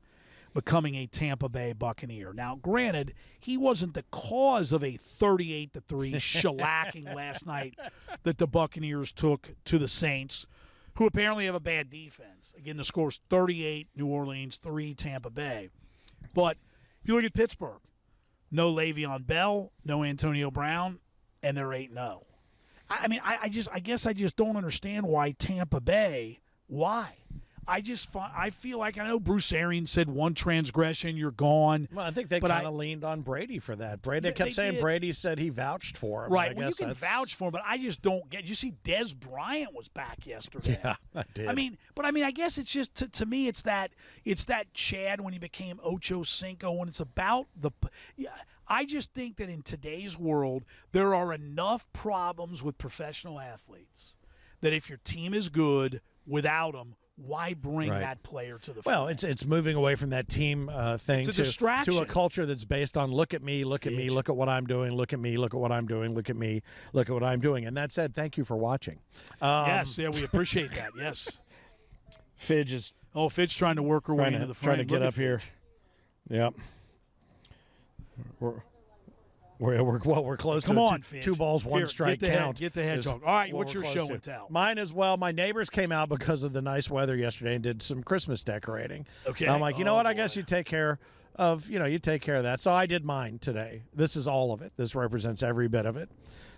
Speaker 2: becoming a Tampa Bay Buccaneer. Now, granted, he wasn't the cause of a 38-3 shellacking last night that the Buccaneers took to the Saints, who apparently have a bad defense. Again, the score's 38 New Orleans, 3 Tampa Bay. But if you look at Pittsburgh, no Le'Veon Bell, no Antonio Brown, and they're 8-0. I guess I just don't understand why Tampa Bay. Why? I feel like, I know Bruce Arians said one transgression, you're gone.
Speaker 1: Well, I think they kind of leaned on Brady for that. Brady kept saying Brady said he vouched for him.
Speaker 2: Right. Well, you can vouch for him, but I just don't get. You see, Des Bryant was back yesterday.
Speaker 1: Yeah, I did.
Speaker 2: I guess it's just to me, it's that Chad when he became Ocho Cinco, and it's about the. Yeah, I just think that in today's world, there are enough problems with professional athletes that if your team is good without them, why bring that player to the field?
Speaker 1: Well, it's moving away from that team thing to a culture that's based on look at me, look at me, look at what I'm doing, look at me, look at what I'm doing, look at me, look at what I'm doing. And that said, thank you for watching.
Speaker 2: Yes, we appreciate that. Yes.
Speaker 1: Fidge
Speaker 2: trying to work her way into the frame.
Speaker 1: Trying to get up here. Yep. We're close to
Speaker 2: Fidge.
Speaker 1: 2 balls, 1 strike count.
Speaker 2: Get the hedgehog. All right, what's your show and tell?
Speaker 1: Mine as well. My neighbors came out because of the nice weather yesterday and did some Christmas decorating.
Speaker 2: Okay.
Speaker 1: And I'm like, you know what? I guess you take care of that. So I did mine today. This is all of it. This represents every bit of it.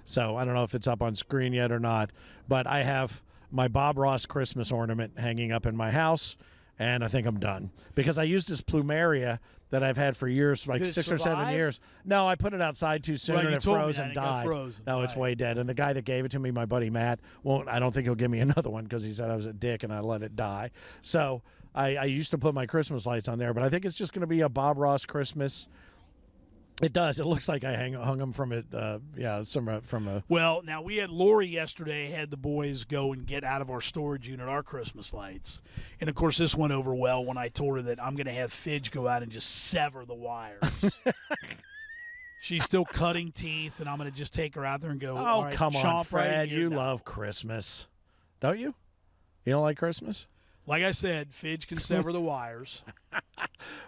Speaker 1: So I don't know if it's up on screen yet or not, but I have my Bob Ross Christmas ornament hanging up in my house. And I think I'm done because I used his plumeria that I've had for years, like
Speaker 2: Did it
Speaker 1: 6 or 7
Speaker 2: survive?
Speaker 1: years. No, I put it outside too soon
Speaker 2: Right,
Speaker 1: and
Speaker 2: you
Speaker 1: it
Speaker 2: told me
Speaker 1: froze
Speaker 2: that,
Speaker 1: and
Speaker 2: it got
Speaker 1: died.
Speaker 2: frozen,
Speaker 1: No, it's
Speaker 2: right.
Speaker 1: way dead. And the guy that gave it to me, my buddy Matt, I don't think he'll give me another one because he said I was a dick and I let it die. So I used to put my Christmas lights on there, but I think it's just going to be a Bob Ross Christmas. It does. It looks like I hung them from it. From a.
Speaker 2: Well, now we had Lori yesterday, had the boys go and get out of our storage unit our Christmas lights. And, of course, this went over well when I told her that I'm going to have Fidge go out and just sever the wires. She's still cutting teeth, and I'm going to just take her out there and go, all right,
Speaker 1: come on,
Speaker 2: chomp
Speaker 1: Fred.
Speaker 2: right here
Speaker 1: You
Speaker 2: now.
Speaker 1: love Christmas. Don't you? You don't like Christmas?
Speaker 2: Like I said, Fidge can sever the wires.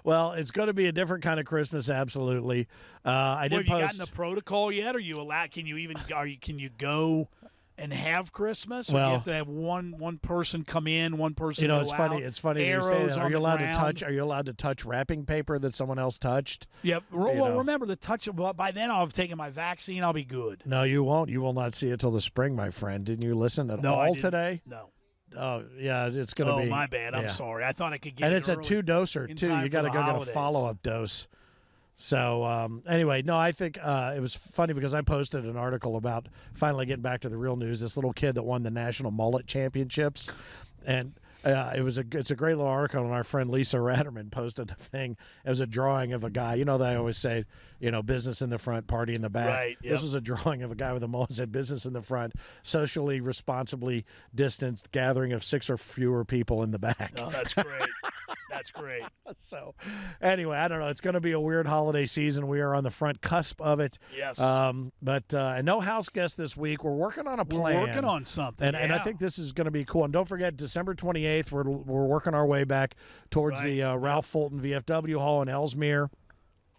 Speaker 1: Well, it's going to be a different kind of Christmas, absolutely. I
Speaker 2: Well,
Speaker 1: did
Speaker 2: have you
Speaker 1: post.
Speaker 2: gotten the protocol yet? Are you allowed? Can you go and have Christmas? Or do
Speaker 1: Well-
Speaker 2: you have to have one person come in, one person go
Speaker 1: It's
Speaker 2: out?
Speaker 1: funny. It's funny that you say
Speaker 2: Arrows
Speaker 1: that. Are
Speaker 2: on
Speaker 1: you
Speaker 2: the
Speaker 1: allowed to
Speaker 2: ground?
Speaker 1: touch? Are you allowed to touch wrapping paper that someone else touched?
Speaker 2: Yep. Well,
Speaker 1: know.
Speaker 2: remember the touch. Well, by then I'll have taken my vaccine. I'll be good.
Speaker 1: No, you won't. You will not see it till the spring, my friend. Didn't you listen at
Speaker 2: No, I
Speaker 1: all
Speaker 2: didn't.
Speaker 1: today?
Speaker 2: No.
Speaker 1: Oh, yeah, it's going to
Speaker 2: Oh,
Speaker 1: be.
Speaker 2: my bad. I'm
Speaker 1: yeah.
Speaker 2: sorry. I thought I could get
Speaker 1: And
Speaker 2: it
Speaker 1: it's a
Speaker 2: early.
Speaker 1: 2-doser
Speaker 2: in
Speaker 1: too.
Speaker 2: time
Speaker 1: You
Speaker 2: for
Speaker 1: got to
Speaker 2: the
Speaker 1: go get a
Speaker 2: holidays.
Speaker 1: follow-up dose. So anyway, no, I think it was funny because I posted an article about finally getting back to the real news. This little kid that won the national mullet championships, and it's a great little article. And our friend Lisa Ratterman posted the thing. It was a drawing of a guy. You know, they always say, business in the front, party in the back.
Speaker 2: Right,
Speaker 1: This
Speaker 2: yep.
Speaker 1: was a drawing of a guy with a mullet. Said business in the front, socially responsibly distanced gathering of 6 or fewer people in the back.
Speaker 2: Oh, that's great. That's great.
Speaker 1: So, anyway, I don't know. It's going to be a weird holiday season. We are on the front cusp of it.
Speaker 2: Yes.
Speaker 1: But no house guests this week. We're working on a plan.
Speaker 2: We're working on something.
Speaker 1: And I think this is going to be cool. And don't forget, December 28th, we're working our way back towards
Speaker 2: Right.
Speaker 1: the Ralph Fulton VFW Hall in Ellesmere.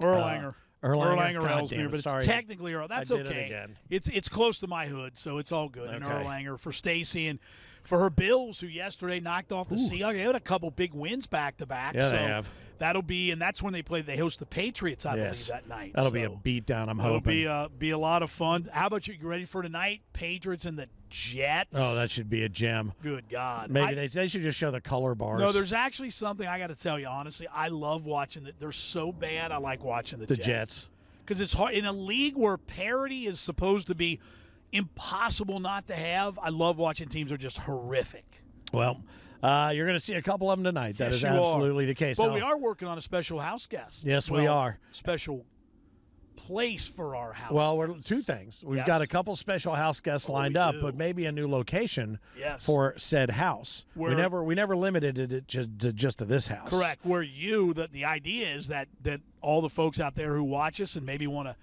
Speaker 2: Erlanger.
Speaker 1: Erlanger. God
Speaker 2: Ellesmere,
Speaker 1: damn it,
Speaker 2: but
Speaker 1: sorry.
Speaker 2: it's technically Earl. That's
Speaker 1: I did it
Speaker 2: okay.
Speaker 1: again.
Speaker 2: It's close to my hood, so it's all good. And
Speaker 1: Okay.
Speaker 2: Erlanger for Stacy and for her Bills, who yesterday knocked off the Seahawks. They had a couple big wins back to back.
Speaker 1: Yeah,
Speaker 2: so
Speaker 1: they have.
Speaker 2: That'll be, and that's when they host the Patriots, I
Speaker 1: Yes.
Speaker 2: believe, that night.
Speaker 1: That'll be a
Speaker 2: So
Speaker 1: beatdown, I'm
Speaker 2: It'll
Speaker 1: hoping.
Speaker 2: be a lot of fun. How about you ready for tonight? Patriots and the Jets.
Speaker 1: Oh, that should be a gem.
Speaker 2: Good God.
Speaker 1: Maybe they should just show the color bars.
Speaker 2: No, there's actually something I got to tell you, honestly. I love watching it. They're so bad, I like watching
Speaker 1: the Jets.
Speaker 2: because it's hard in a league where parity is supposed to be impossible not to have. I love watching teams that are just horrific.
Speaker 1: Well, you're going to see a couple of them tonight. That
Speaker 2: Yes,
Speaker 1: is
Speaker 2: you are.
Speaker 1: absolutely the case.
Speaker 2: But
Speaker 1: Now,
Speaker 2: we are working on a special house guest.
Speaker 1: Yes, we are.
Speaker 2: Special place for our house.
Speaker 1: Well,
Speaker 2: guest.
Speaker 1: we're two things. We've
Speaker 2: Yes.
Speaker 1: got a couple special house guests
Speaker 2: Oh,
Speaker 1: lined
Speaker 2: we
Speaker 1: up,
Speaker 2: do.
Speaker 1: but maybe a new location
Speaker 2: Yes.
Speaker 1: for said house. We never limited it just to this house.
Speaker 2: Correct. Where the idea is that all the folks out there who watch us and maybe want to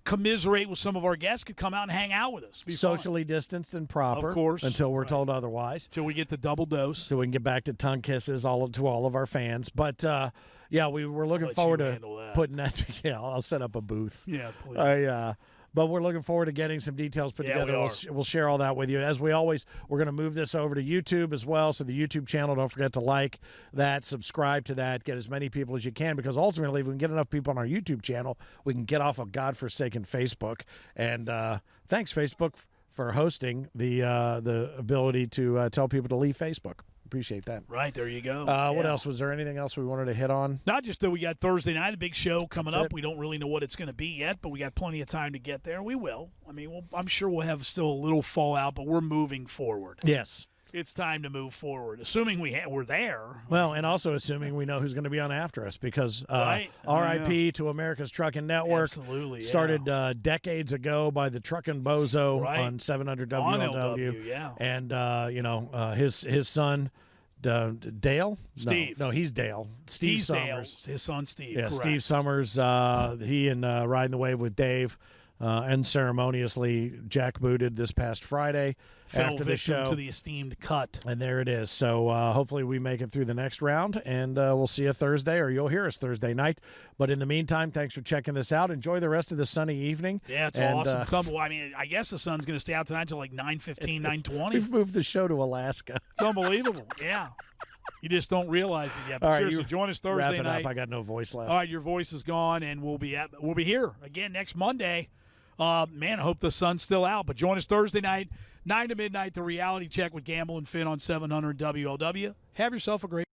Speaker 2: commiserate with some of our guests could come out and hang out with us. Be fun.
Speaker 1: Socially distanced and proper,
Speaker 2: Of course.
Speaker 1: until we're
Speaker 2: Right.
Speaker 1: told otherwise.
Speaker 2: Till we get the double dose.
Speaker 1: So we can get back to tongue kisses to all of our fans. But yeah, we're looking
Speaker 2: let
Speaker 1: forward
Speaker 2: you
Speaker 1: to
Speaker 2: handle that.
Speaker 1: putting that. Yeah, I'll set up a booth.
Speaker 2: Yeah, please.
Speaker 1: But we're looking forward to getting some details put
Speaker 2: Yeah, we
Speaker 1: together.
Speaker 2: are.
Speaker 1: We'll share all that with you. As we always, we're going to move this over to YouTube as well. So the YouTube channel, don't forget to like that, subscribe to that, get as many people as you can, because ultimately, if we can get enough people on our YouTube channel, we can get off of godforsaken Facebook. And thanks, Facebook, for hosting the ability to tell people to leave Facebook. Appreciate that.
Speaker 2: Right, there you go.
Speaker 1: What
Speaker 2: Yeah.
Speaker 1: else? Was there anything else we wanted to hit on?
Speaker 2: Not just that we got Thursday night, a big show coming
Speaker 1: That's
Speaker 2: up.
Speaker 1: it.
Speaker 2: We don't really know what it's going to be yet, but we got plenty of time to get there. We will. I mean, I'm sure we'll have still a little fallout, but we're moving forward.
Speaker 1: Yes.
Speaker 2: It's time to move forward, assuming we're there.
Speaker 1: Well, and also assuming we know who's going to be on after us, because
Speaker 2: Right.
Speaker 1: RIP to America's Trucking Network.
Speaker 2: Absolutely, yeah.
Speaker 1: Started decades ago by the Truckin' Bozo
Speaker 2: Right.
Speaker 1: on 700
Speaker 2: On
Speaker 1: WLW.
Speaker 2: LW, yeah.
Speaker 1: And his son Dale.
Speaker 2: Steve.
Speaker 1: No, he's Dale. Steve
Speaker 2: He's
Speaker 1: Summers.
Speaker 2: Dale, his son Steve.
Speaker 1: Yeah,
Speaker 2: correct.
Speaker 1: Steve Summers. He and Riding the Wave with Dave. Unceremoniously jackbooted this past Friday
Speaker 2: Fell
Speaker 1: after the
Speaker 2: victim
Speaker 1: show.
Speaker 2: to the esteemed cut.
Speaker 1: And there it is. So hopefully we make it through the next round, and we'll see you Thursday, or you'll hear us Thursday night. But in the meantime, thanks for checking this out. Enjoy the rest of the sunny evening.
Speaker 2: Yeah, it's awesome. I mean, I guess the sun's going to stay out tonight until like 9:15, 9:20.
Speaker 1: We've moved the show to Alaska.
Speaker 2: It's unbelievable. Yeah. You just don't realize it yet. But
Speaker 1: All right,
Speaker 2: seriously,
Speaker 1: you
Speaker 2: join us Thursday
Speaker 1: Wrap it
Speaker 2: night.
Speaker 1: up. I got no voice left.
Speaker 2: All right, your voice is gone, and we'll be here again next Monday. Man, I hope the sun's still out. But join us Thursday night, 9 to midnight, the Reality Check with Gamble and Finn on 700 WLW. Have yourself a great